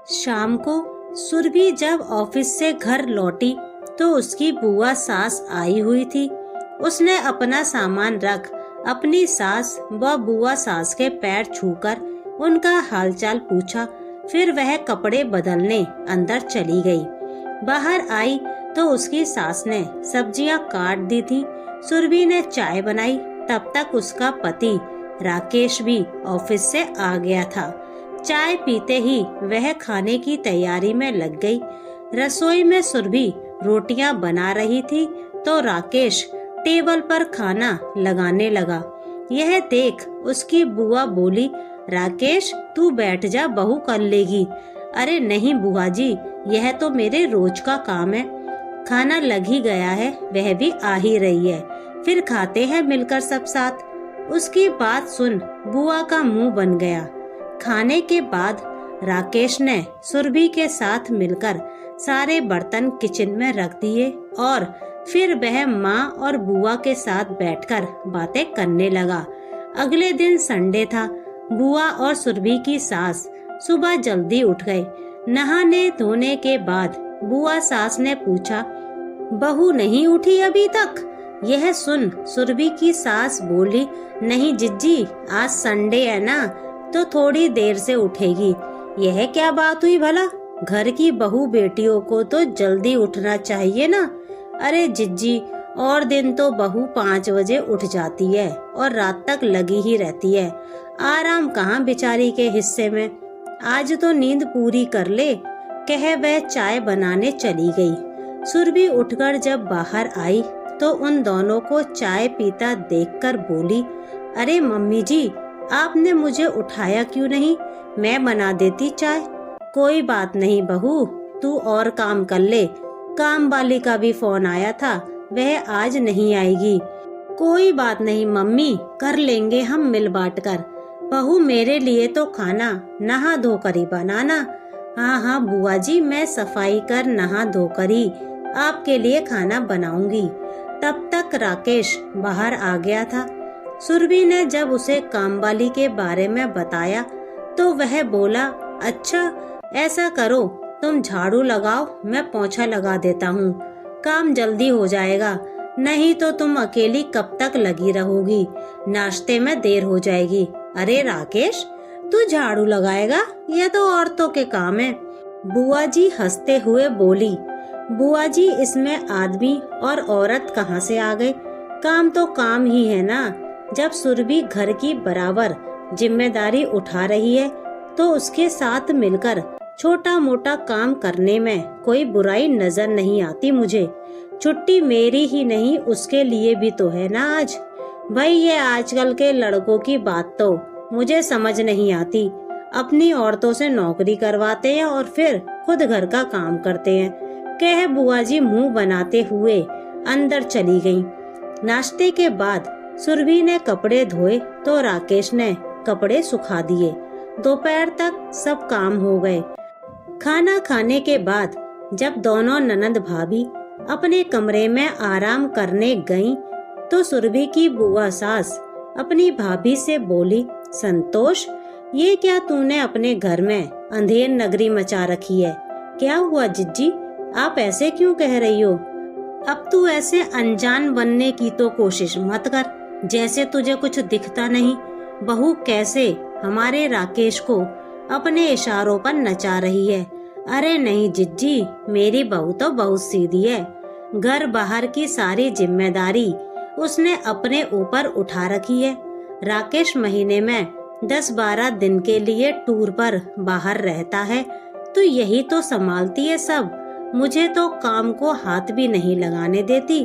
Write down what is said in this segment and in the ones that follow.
शाम को सुरभि जब ऑफिस से घर लौटी तो उसकी बुआ सास आई हुई थी। उसने अपना सामान रख अपनी सास व बुआ सास के पैर छूकर उनका हालचाल पूछा। फिर वह कपड़े बदलने अंदर चली गई। बाहर आई तो उसकी सास ने सब्जियां काट दी थी। सुरभि ने चाय बनाई। तब तक उसका पति राकेश भी ऑफिस से आ गया था। चाय पीते ही वह खाने की तैयारी में लग गई। रसोई में सुरभि रोटियां बना रही थी तो राकेश टेबल पर खाना लगाने लगा। यह देख उसकी बुआ बोली, राकेश तू बैठ जा, बहू कर लेगी। अरे नहीं बुआ जी, यह तो मेरे रोज का काम है। खाना लग ही गया है, वह भी आ ही रही है, फिर खाते हैं मिलकर सब साथ। उसकी बात सुन बुआ का मुंह बन गया। खाने के बाद राकेश ने सुरभि के साथ मिलकर सारे बर्तन किचन में रख दिए और फिर वह माँ और बुआ के साथ बैठकर बातें करने लगा। अगले दिन संडे था। बुआ और सुरभि की सास सुबह जल्दी उठ गए। नहाने धोने के बाद बुआ सास ने पूछा, बहू नहीं उठी अभी तक? यह सुन सुरभि की सास बोली, नहीं जिज्जी, आज संडे है ना, तो थोड़ी देर से उठेगी। यह क्या बात हुई भला? घर की बहू बेटियों को तो जल्दी उठना चाहिए ना। अरे जिज्जी, और दिन तो बहू 5 बजे उठ जाती है और रात तक लगी ही रहती है। आराम कहाँ बेचारी के हिस्से में। आज तो नींद पूरी कर ले, कह वह चाय बनाने चली गई। सुरभि उठकर जब बाहर आई तो उन दोनों को चाय पीता देखकर बोली, अरे मम्मी जी, आपने मुझे उठाया क्यों नहीं? मैं बना देती चाय। कोई बात नहीं बहू, तू और काम कर ले। काम वाली का भी फोन आया था, वह आज नहीं आएगी। कोई बात नहीं मम्मी, कर लेंगे हम मिल बांट कर। बहू मेरे लिए तो खाना नहा धोकर ही बनाना। हाँ हाँ बुआ जी, मैं सफाई कर नहा धोकर ही आपके लिए खाना बनाऊंगी। तब तक राकेश बाहर आ गया था। सुरभि ने जब उसे कामवाली के बारे में बताया तो वह बोला, अच्छा ऐसा करो, तुम झाड़ू लगाओ, मैं पोंछा लगा देता हूँ, काम जल्दी हो जाएगा। नहीं तो तुम अकेली कब तक लगी रहोगी, नाश्ते में देर हो जाएगी। अरे राकेश, तू झाड़ू लगाएगा? यह तो औरतों के काम है। बुआ जी हंसते हुए बोली, बुआ जी इसमें आदमी और औरत कहाँ से आ गए? काम तो काम ही है ना। जब सुरभि घर की बराबर जिम्मेदारी उठा रही है तो उसके साथ मिलकर छोटा मोटा काम करने में कोई बुराई नजर नहीं आती मुझे। छुट्टी मेरी ही नहीं, उसके लिए भी तो है ना आज। भाई ये आजकल के लड़कों की बात तो मुझे समझ नहीं आती। अपनी औरतों से नौकरी करवाते हैं और फिर खुद घर का काम करते हैं, कह बुआ जी मुंह बनाते हुए अंदर चली गईं। नाश्ते के बाद सुरभि ने कपड़े धोए तो राकेश ने कपड़े सुखा दिए। दोपहर तक सब काम हो गए। खाना खाने के बाद जब दोनों ननद भाभी अपने कमरे में आराम करने गईं, तो सुरभि की बुआ सास अपनी भाभी से बोली, संतोष, ये क्या तूने अपने घर में अंधेर नगरी मचा रखी है? क्या हुआ जिज्जी, आप ऐसे क्यों कह रही हो? अब तू ऐसे अनजान बनने की तो कोशिश मत कर, जैसे तुझे कुछ दिखता नहीं। बहू कैसे हमारे राकेश को अपने इशारों पर नचा रही है। अरे नहीं जिज्जी, मेरी बहू तो बहुत सीधी है। घर बाहर की सारी जिम्मेदारी उसने अपने ऊपर उठा रखी है। राकेश महीने में 10-12 दिन के लिए टूर पर बाहर रहता है तो यही तो संभालती है सब। मुझे तो काम को हाथ भी नहीं लगाने देती।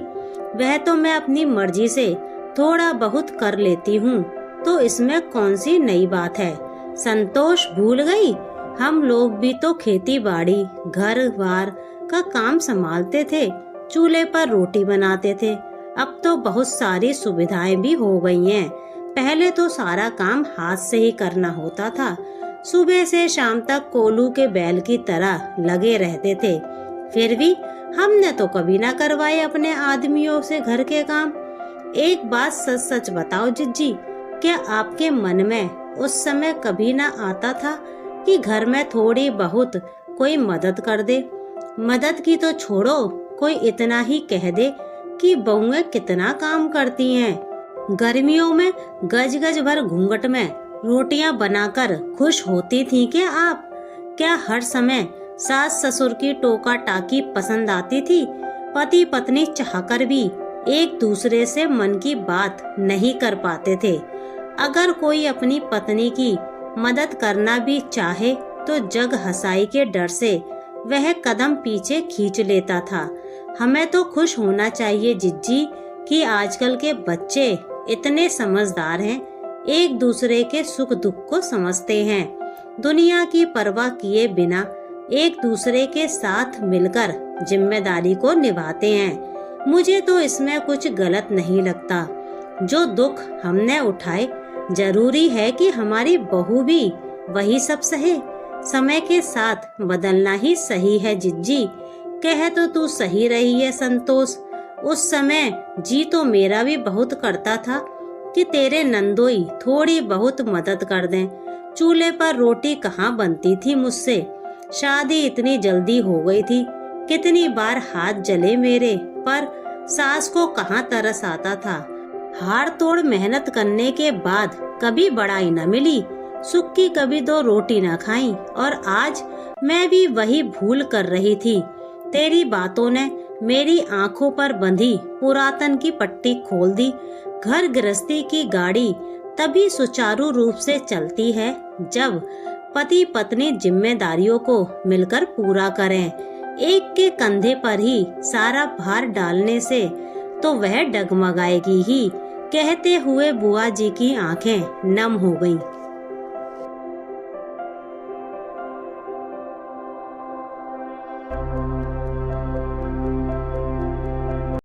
वह तो मैं अपनी मर्जी से थोड़ा बहुत कर लेती हूँ, तो इसमें कौन सी नई बात है? संतोष भूल गई, हम लोग भी तो खेती बाड़ी घर बार का काम संभालते थे, चूल्हे पर रोटी बनाते थे। अब तो बहुत सारी सुविधाएं भी हो गई हैं। पहले तो सारा काम हाथ से ही करना होता था। सुबह से शाम तक कोलू के बैल की तरह लगे रहते थे। फिर भी हमने तो कभी ना करवाए अपने आदमियों से घर के काम। एक बात सच सच बताओ जिज्जी, क्या आपके मन में उस समय कभी ना आता था कि घर में थोड़ी बहुत कोई मदद कर दे। मदद की तो छोड़ो, कोई इतना ही कह दे कि बहुएं कितना काम करती हैं। गर्मियों में गज गज भर घूंघट में रोटियां बनाकर खुश होती थी क्या आप? क्या हर समय सास ससुर की टोका टाकी पसंद आती थी? पति पत्नी चाहकर भी एक दूसरे से मन की बात नहीं कर पाते थे। अगर कोई अपनी पत्नी की मदद करना भी चाहे तो जग हंसाई के डर से वह कदम पीछे खींच लेता था। हमें तो खुश होना चाहिए जिज्जी कि आजकल के बच्चे इतने समझदार हैं, एक दूसरे के सुख दुख को समझते हैं, दुनिया की परवाह किए बिना एक दूसरे के साथ मिलकर जिम्मेदारी को निभाते हैं। मुझे तो इसमें कुछ गलत नहीं लगता। जो दुख हमने उठाए, जरूरी है कि हमारी बहू भी वही सब सहे। समय के साथ बदलना ही सही है जिज्जी। कह तो तू सही रही है संतोष। उस समय जी तो मेरा भी बहुत करता था कि तेरे नंदोई थोड़ी बहुत मदद कर दें। चूल्हे पर रोटी कहाँ बनती थी मुझसे। शादी इतनी जल्दी हो गई थी, कितनी बार हाथ जले मेरे, पर सास को कहाँ तरस आता था। हाड़ तोड़ मेहनत करने के बाद कभी बड़ाई न मिली, सुख की कभी दो रोटी न खाई, और आज मैं भी वही भूल कर रही थी। तेरी बातों ने मेरी आंखों पर बंधी पुरातन की पट्टी खोल दी। घर गृहस्थी की गाड़ी तभी सुचारू रूप से चलती है जब पति पत्नी जिम्मेदारियों को मिलकर पूरा करें। एक के कंधे पर ही सारा भार डालने से तो वह डगमगाएगी ही। कहते हुए बुआ जी की आंखें नम हो गईं।